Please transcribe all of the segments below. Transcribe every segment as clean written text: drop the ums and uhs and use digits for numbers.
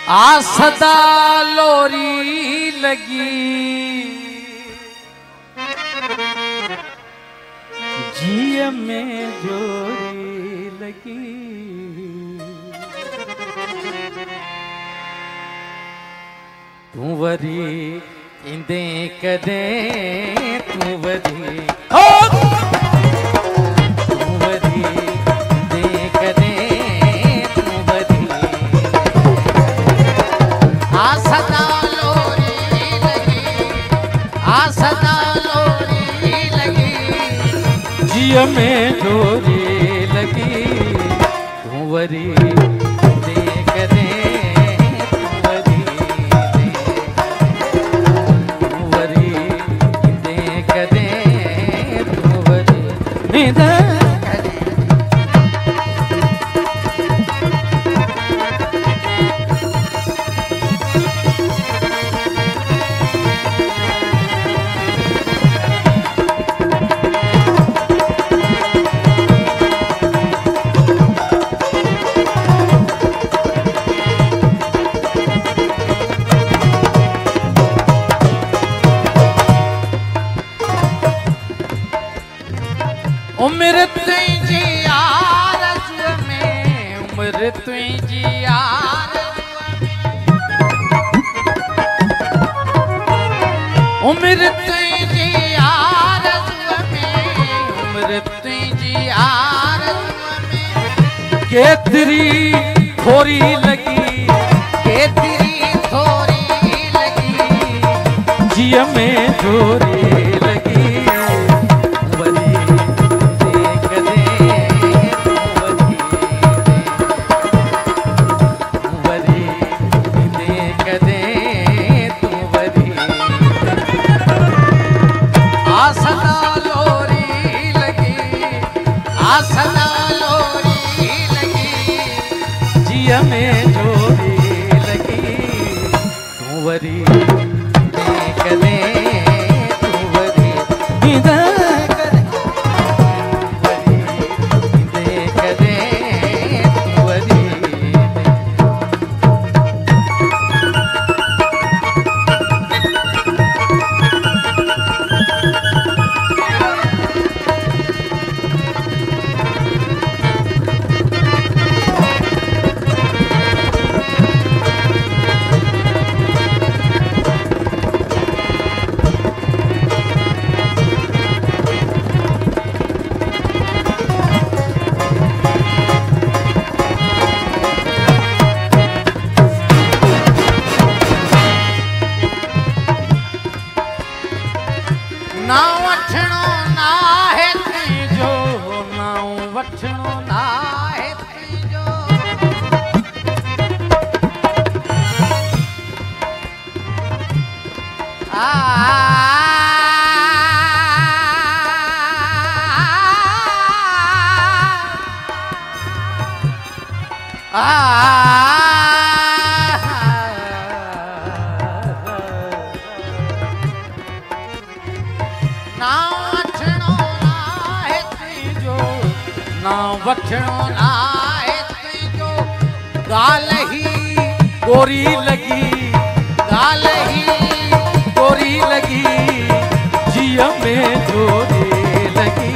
आ सदा लोरी लगी जिय में जोरी लगी तू वरी इंदे कदे तू वरी में डोरी लगी कुंवरी देख दे कुंवरी देख दे कुंवरी उम्र तुझी आरज़ू में उम्र तुझी उम्र तुझी आरज़ू में उम्र तुझी आरज़ू में केतरी थोरी लगी केतरी थोरी लगी जिय में जोरी लगी में जोरी लगी कुंवरी देख दे कुंवरी देख दे कुंवरी ना वठणो ना है तुझो ना वठणो ना है तुझो ना वठणो ना है तुझो गाल ही गोरी लगी गाल ही गोरी लगी जिय में जोरी लगी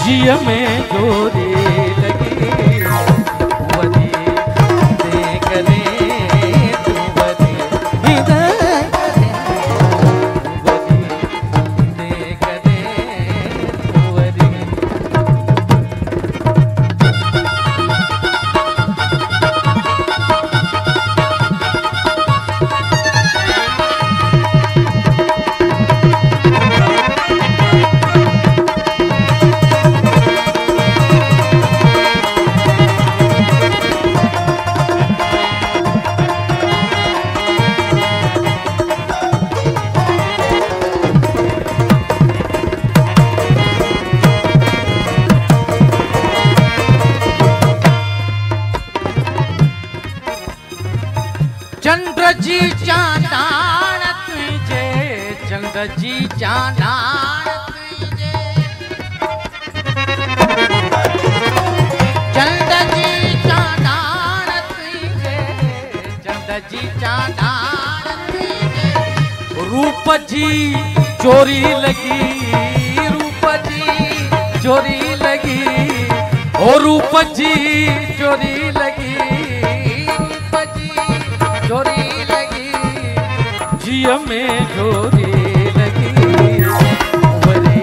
जिय में जोरी लगी कुंवरी देख दे कुंवरी देख दे कुंवरी जी चांदाण तुझे चंद जी चांदाण तुझे चंद जी चांदाण तुझे चंद जी चांदाण तुझे रूप जी चोरी लगी रूप जी चोरी लगी ओ रूप जी चोरी लगी रूप जी चोरी लगी जिया में चोरी लगी वरी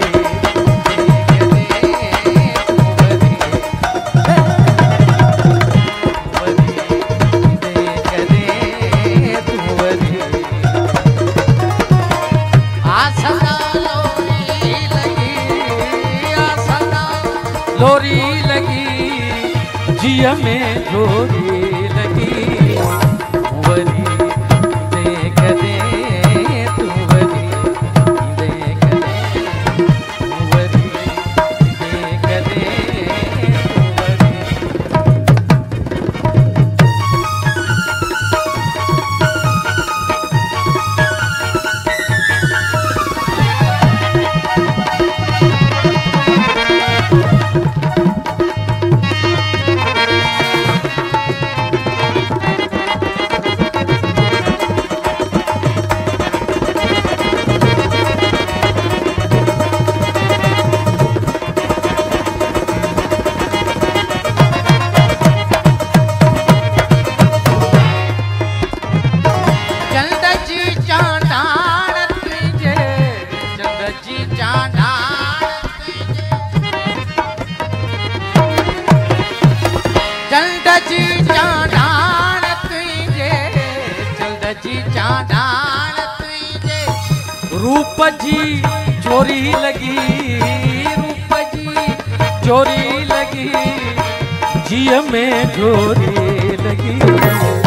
लोरी लगी जिया में चोरी लगी वरी देख दे तू वरी देख दे वरी देख दे चंद जी चांदाण तुझे चंद जी चांदाण तुझे रूप जी चोरी लगी रूप जी चोरी लगी जिया में चोरी लगी